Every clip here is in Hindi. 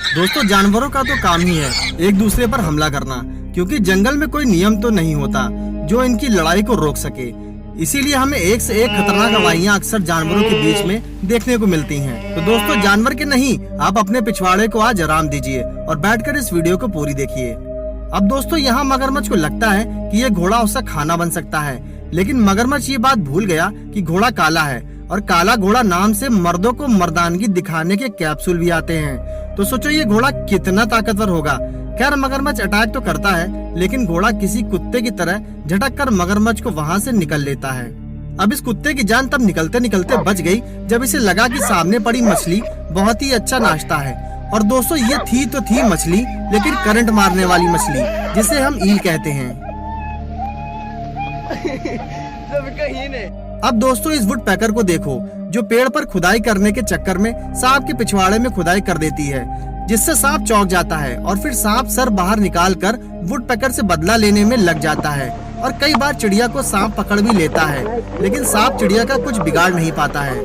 दोस्तों जानवरों का तो काम ही है एक दूसरे पर हमला करना, क्योंकि जंगल में कोई नियम तो नहीं होता जो इनकी लड़ाई को रोक सके। इसीलिए हमें एक से एक खतरनाक लड़ाइयाँ अक्सर जानवरों के बीच में देखने को मिलती हैं। तो दोस्तों जानवर के नहीं, आप अपने पिछवाड़े को आज आराम दीजिए और बैठकर इस वीडियो को पूरी देखिए। अब दोस्तों यहाँ मगरमच्छ को लगता है कि ये घोड़ा उसका खाना बन सकता है, लेकिन मगरमच्छ ये बात भूल गया कि घोड़ा काला है और काला घोड़ा नाम से मर्दों को मर्दानगी दिखाने के कैप्सूल भी आते हैं। तो सोचो ये घोड़ा कितना ताकतवर होगा। खैर मगरमच्छ अटैक तो करता है, लेकिन घोड़ा किसी कुत्ते की तरह झटक कर मगरमच्छ को वहाँ से निकल लेता है। अब इस कुत्ते की जान तब निकलते निकलते बच गई जब इसे लगा कि सामने पड़ी मछली बहुत ही अच्छा नाश्ता है। और दोस्तों ये थी तो थी मछली, लेकिन करंट मारने वाली मछली, जिसे हम ईल कहते हैं। अब दोस्तों इस वुड पैकर को देखो, जो पेड़ पर खुदाई करने के चक्कर में सांप के पिछवाड़े में खुदाई कर देती है, जिससे सांप चौंक जाता है और फिर सांप सर बाहर निकाल कर वुड पैकर से बदला लेने में लग जाता है। और कई बार चिड़िया को सांप पकड़ भी लेता है, लेकिन सांप चिड़िया का कुछ बिगाड़ नहीं पाता है।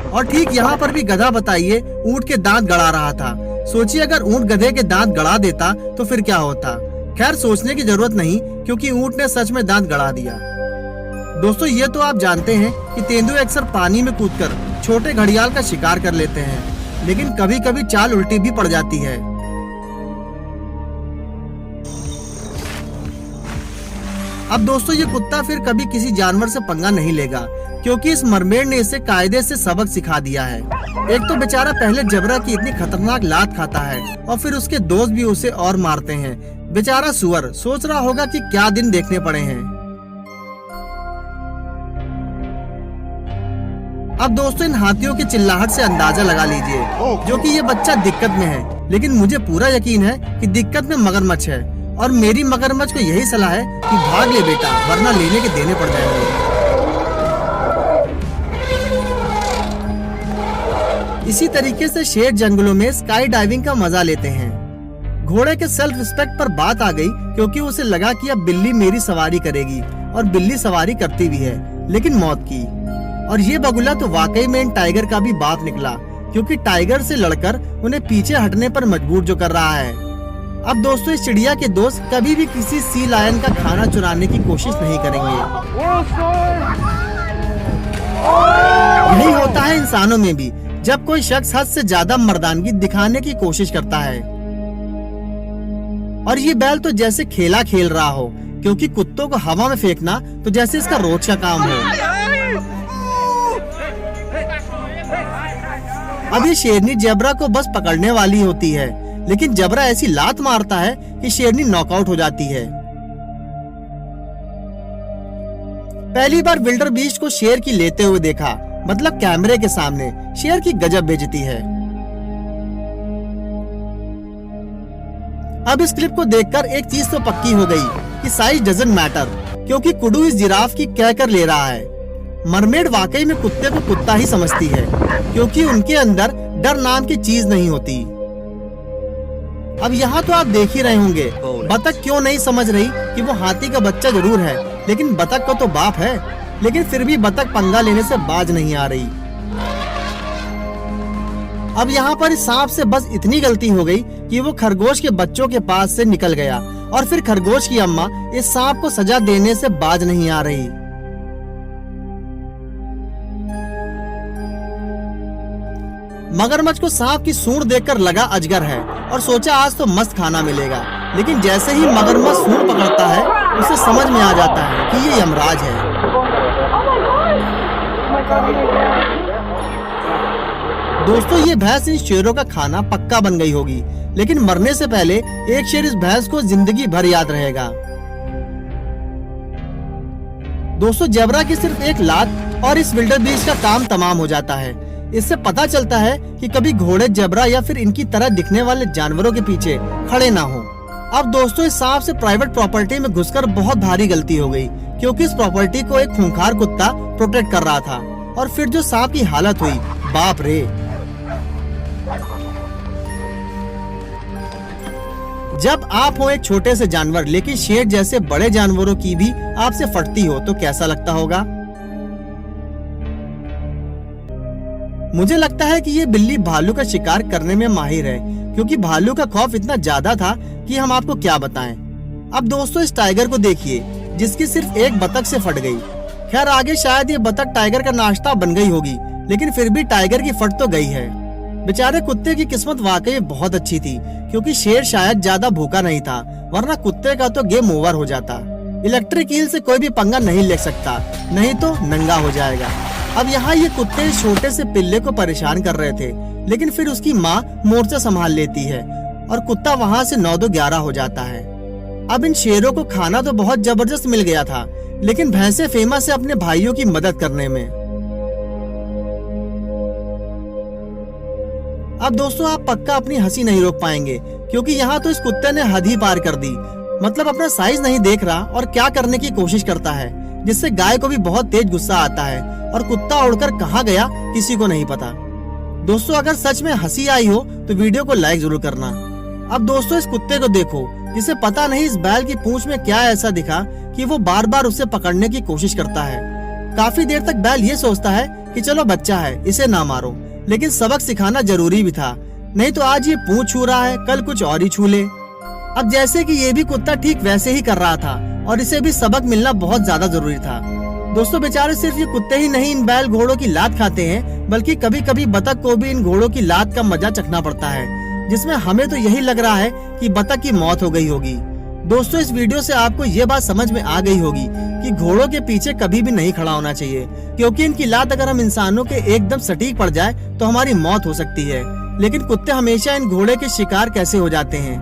और ठीक यहाँ पर भी गधा बताइए ऊँट के दांत गड़ा रहा था। सोचिए अगर ऊँट गधे के दांत गड़ा देता तो फिर क्या होता। खैर सोचने की जरूरत नहीं, क्योंकि ऊँट ने सच में दांत गड़ा दिया। दोस्तों ये तो आप जानते हैं कि तेंदुए अक्सर पानी में कूदकर छोटे घड़ियाल का शिकार कर लेते हैं, लेकिन कभी कभी चाल उल्टी भी पड़ जाती है। अब दोस्तों ये कुत्ता फिर कभी किसी जानवर से पंगा नहीं लेगा, क्योंकि इस मरमेड ने इसे कायदे से सबक सिखा दिया है। एक तो बेचारा पहले जबरा की इतनी खतरनाक लात खाता है और फिर उसके दोस्त भी उसे और मारते हैं। बेचारा सुअर सोच रहा होगा कि क्या दिन देखने पड़े हैं। अब दोस्तों इन हाथियों की चिल्लाहट से अंदाजा लगा लीजिए जो कि ये बच्चा दिक्कत में है, लेकिन मुझे पूरा यकीन है कि दिक्कत में मगरमच्छ है। और मेरी मगरमच्छ को यही सलाह है कि भाग ले बेटा, वरना लेने के देने पड़ जाएंगे। इसी तरीके से शेर जंगलों में स्काई डाइविंग का मजा लेते हैं। घोड़े के सेल्फ रिस्पेक्ट पर बात आ गई, क्योंकि उसे लगा कि अब बिल्ली मेरी सवारी करेगी, और बिल्ली सवारी करती भी है, लेकिन मौत की। और ये बगुला तो वाकई में इन टाइगर का भी बाप निकला, क्योंकि टाइगर से लड़कर उन्हें पीछे हटने पर मजबूर जो कर रहा है। अब दोस्तों इस चिड़िया के दोस्त कभी भी किसी सी लायन का खाना चुराने की कोशिश नहीं करेंगे। यही होता है इंसानों में भी, जब कोई शख्स हद से ज्यादा मर्दानगी दिखाने की कोशिश करता है। और ये बैल तो जैसे खेला खेल रहा हो, क्योंकि कुत्तों को हवा में फेंकना तो जैसे इसका रोज का काम हो। अब ये शेरनी जेब्रा को बस पकड़ने वाली होती है, लेकिन जेब्रा ऐसी लात मारता है कि शेरनी नॉकआउट हो जाती है। पहली बार विल्डर बीस्ट को शेर की लेते हुए देखा, मतलब कैमरे के सामने। शेर की गजब बेइज्जती है। अब इस क्लिप को देखकर एक चीज तो पक्की हो गई कि साइज डजंट मैटर, क्योंकि कुडू इस जिराफ की कह कर ले रहा है। मरमेड वाकई में कुत्ते को कुत्ता ही समझती है, क्योंकि उनके अंदर डर नाम की चीज नहीं होती। अब यहाँ तो आप देख ही रहे होंगे बतख क्यों नहीं समझ रही कि वो हाथी का बच्चा जरूर है, लेकिन बतख का तो बाप है। लेकिन फिर भी बतख पंगा लेने से बाज नहीं आ रही। अब यहाँ पर इस सांप से बस इतनी गलती हो गई कि वो खरगोश के बच्चों के पास से निकल गया, और फिर खरगोश की अम्मा इस सांप को सजा देने से बाज नहीं आ रही। मगरमच्छ को सांप की सूंड देखकर लगा अजगर है और सोचा आज तो मस्त खाना मिलेगा, लेकिन जैसे ही मगरमच्छ सूंड पकड़ता है उसे समझ में आ जाता है कि ये यमराज है। दोस्तों ये भैंस इन शेरों का खाना पक्का बन गई होगी, लेकिन मरने से पहले एक शेर इस भैंस को जिंदगी भर याद रहेगा। दोस्तों जेब्रा की सिर्फ एक लात और इस विल्डर बीस्ट का काम तमाम हो जाता है। इससे पता चलता है कि कभी घोड़े, जेब्रा या फिर इनकी तरह दिखने वाले जानवरों के पीछे खड़े ना हो। अब दोस्तों इस सांप से प्राइवेट प्रॉपर्टी में घुसकर बहुत भारी गलती हो गई, क्योंकि इस प्रॉपर्टी को एक खूंखार कुत्ता प्रोटेक्ट कर रहा था। और फिर जो सांप की हालत हुई, बाप रे। जब आप हो एक छोटे से जानवर, लेकिन शेर जैसे बड़े जानवरों की भी आपसे फटती हो, तो कैसा लगता होगा। मुझे लगता है कि ये बिल्ली भालू का शिकार करने में माहिर है, क्योंकि भालू का खौफ इतना ज्यादा था कि हम आपको क्या बताएं। अब दोस्तों इस टाइगर को देखिए जिसकी सिर्फ एक बतख से फट गई। खैर आगे शायद ये बतख टाइगर का नाश्ता बन गई होगी, लेकिन फिर भी टाइगर की फट तो गई है। बेचारे कुत्ते की किस्मत वाकई बहुत अच्छी थी, क्योंकि शेर शायद ज्यादा भूखा नहीं था, वरना कुत्ते का तो गेम ओवर हो जाता। इलेक्ट्रिक ईल से कोई भी पंगा नहीं ले सकता, नहीं तो नंगा हो जाएगा। अब यहाँ ये कुत्ते इस छोटे से पिल्ले को परेशान कर रहे थे, लेकिन फिर उसकी माँ मोर्चा संभाल लेती है और कुत्ता वहाँ से 9-11 हो जाता है। अब इन शेरों को खाना तो बहुत जबरदस्त मिल गया था, लेकिन भैंसे फेमस है अपने भाइयों की मदद करने में। अब दोस्तों आप पक्का अपनी हंसी नहीं रोक पाएंगे, क्योंकि यहाँ तो इस कुत्ते ने हद ही पार कर दी। मतलब अपना साइज नहीं देख रहा और क्या करने की कोशिश करता है, जिससे गाय को भी बहुत तेज गुस्सा आता है और कुत्ता उड़कर कहाँ गया किसी को नहीं पता। दोस्तों अगर सच में हंसी आई हो तो वीडियो को लाइक जरूर करना। अब दोस्तों इस कुत्ते को देखो, जिसे पता नहीं इस बैल की पूंछ में क्या ऐसा दिखा कि वो बार बार उसे पकड़ने की कोशिश करता है। काफी देर तक बैल ये सोचता है कि चलो बच्चा है, इसे ना मारो, लेकिन सबक सिखाना जरूरी भी था, नहीं तो आज ये पूंछ छू रहा है, कल कुछ और ही छू ले। अब जैसे कि ये भी कुत्ता ठीक वैसे ही कर रहा था और इसे भी सबक मिलना बहुत ज्यादा जरूरी था। दोस्तों बेचारे सिर्फ ये कुत्ते ही नहीं इन बैल घोड़ों की लात खाते हैं, बल्कि कभी कभी बतख को भी इन घोड़ों की लात का मजा चखना पड़ता है, जिसमें हमें तो यही लग रहा है कि बतख की मौत हो गई होगी। दोस्तों इस वीडियो से आपको ये बात समझ में आ गई होगी कि घोड़ों के पीछे कभी भी नहीं खड़ा होना चाहिए, क्योंकि इनकी लात अगर हम इंसानों के एकदम सटीक पड़ जाए तो हमारी मौत हो सकती है। लेकिन कुत्ते हमेशा इन घोड़े के शिकार कैसे हो जाते हैं,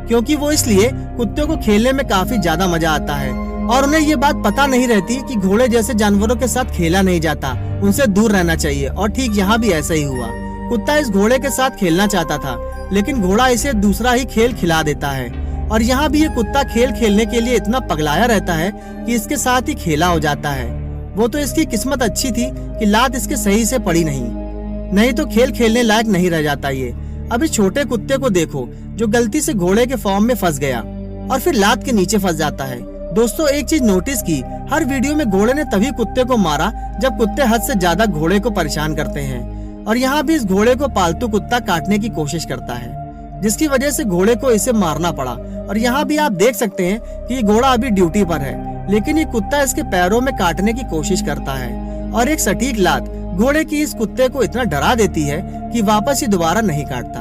क्योंकि वो इसलिए कुत्तों को खेलने में काफी ज्यादा मजा आता है और उन्हें ये बात पता नहीं रहती कि घोड़े जैसे जानवरों के साथ खेला नहीं जाता, उनसे दूर रहना चाहिए। और ठीक यहाँ भी ऐसा ही हुआ। कुत्ता इस घोड़े के साथ खेलना चाहता था, लेकिन घोड़ा इसे दूसरा ही खेल खिला देता है। और यहाँ भी ये कुत्ता खेल खेलने के लिए इतना पगलाया रहता है कि इसके साथ ही खेला हो जाता है। वो तो इसकी किस्मत अच्छी थी कि लात इसके सही से पड़ी नहीं तो खेल खेलने लायक नहीं रह जाता ये। अब इस छोटे कुत्ते को देखो जो गलती से घोड़े के फॉर्म में फंस गया और फिर लात के नीचे फंस जाता है। दोस्तों एक चीज नोटिस की, हर वीडियो में घोड़े ने तभी कुत्ते को मारा जब कुत्ते हद से ज्यादा घोड़े को परेशान करते हैं। और यहाँ भी इस घोड़े को पालतू कुत्ता काटने की कोशिश करता है, जिसकी वजह से घोड़े को इसे मारना पड़ा। और यहाँ भी आप देख सकते हैं कि ये घोड़ा अभी ड्यूटी पर है, लेकिन ये कुत्ता इसके पैरों में काटने की कोशिश करता है और एक सटीक लात घोड़े की इस कुत्ते को इतना डरा देती है कि वापस ही दोबारा नहीं काटता।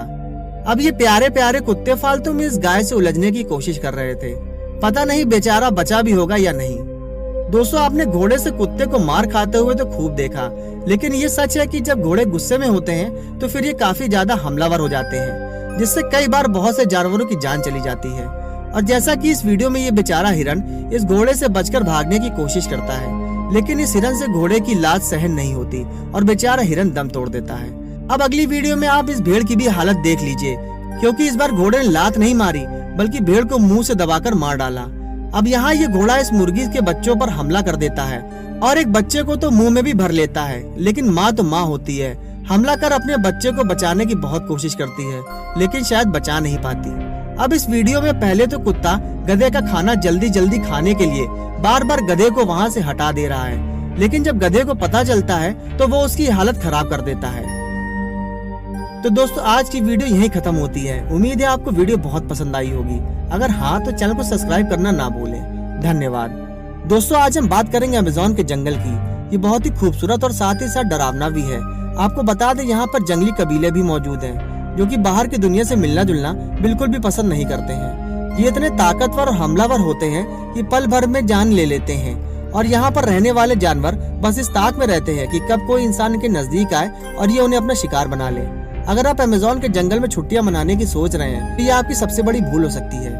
अब ये प्यारे प्यारे कुत्ते फालतू में इस गाय से उलझने की कोशिश कर रहे थे, पता नहीं बेचारा बचा भी होगा या नहीं। दोस्तों आपने घोड़े से कुत्ते को मार खाते हुए तो खूब देखा, लेकिन ये सच है कि जब घोड़े गुस्से में होते हैं तो फिर ये काफी ज्यादा हमलावर हो जाते हैं, जिससे कई बार बहुत से जानवरों की जान चली जाती है। और जैसा कि इस वीडियो में ये बेचारा हिरन इस घोड़े से बचकर भागने की कोशिश करता है, लेकिन इस हिरन से घोड़े की लात सहन नहीं होती और बेचारा हिरन दम तोड़ देता है। अब अगली वीडियो में आप इस भेड़ की भी हालत देख लीजिए, क्योंकि इस बार घोड़े ने लात नहीं मारी बल्कि भेड़ को मुंह से दबाकर मार डाला। अब यहाँ ये घोड़ा इस मुर्गी के बच्चों पर हमला कर देता है और एक बच्चे को तो मुंह में भी भर लेता है, लेकिन माँ तो माँ होती है, हमला कर अपने बच्चे को बचाने की बहुत कोशिश करती है, लेकिन शायद बचा नहीं पाती। अब इस वीडियो में पहले तो कुत्ता गधे का खाना जल्दी जल्दी खाने के लिए बार बार गधे को वहाँ से हटा दे रहा है, लेकिन जब गधे को पता चलता है तो वो उसकी हालत खराब कर देता है। तो दोस्तों आज की वीडियो यहीं खत्म होती है। उम्मीद है आपको वीडियो बहुत पसंद आई होगी। अगर हाँ तो चैनल को सब्सक्राइब करना ना भूलें। धन्यवाद। दोस्तों आज हम बात करेंगे अमेज़न के जंगल की। ये बहुत ही खूबसूरत और साथ ही साथ डरावना भी है। आपको बता दें यहाँ पर जंगली कबीले भी मौजूद हैं, जो कि बाहर की दुनिया से मिलना जुलना बिल्कुल भी पसंद नहीं करते हैं। ये इतने ताकतवर और हमलावर होते हैं कि पल भर में जान ले लेते हैं। और यहाँ पर रहने वाले जानवर बस इस ताक में रहते हैं कि कब कोई इंसान के नजदीक आए और ये उन्हें अपना शिकार बना ले। अगर आप अमेज़न के जंगल में छुट्टियां मनाने की सोच रहे हैं तो ये आपकी सबसे बड़ी भूल हो सकती है।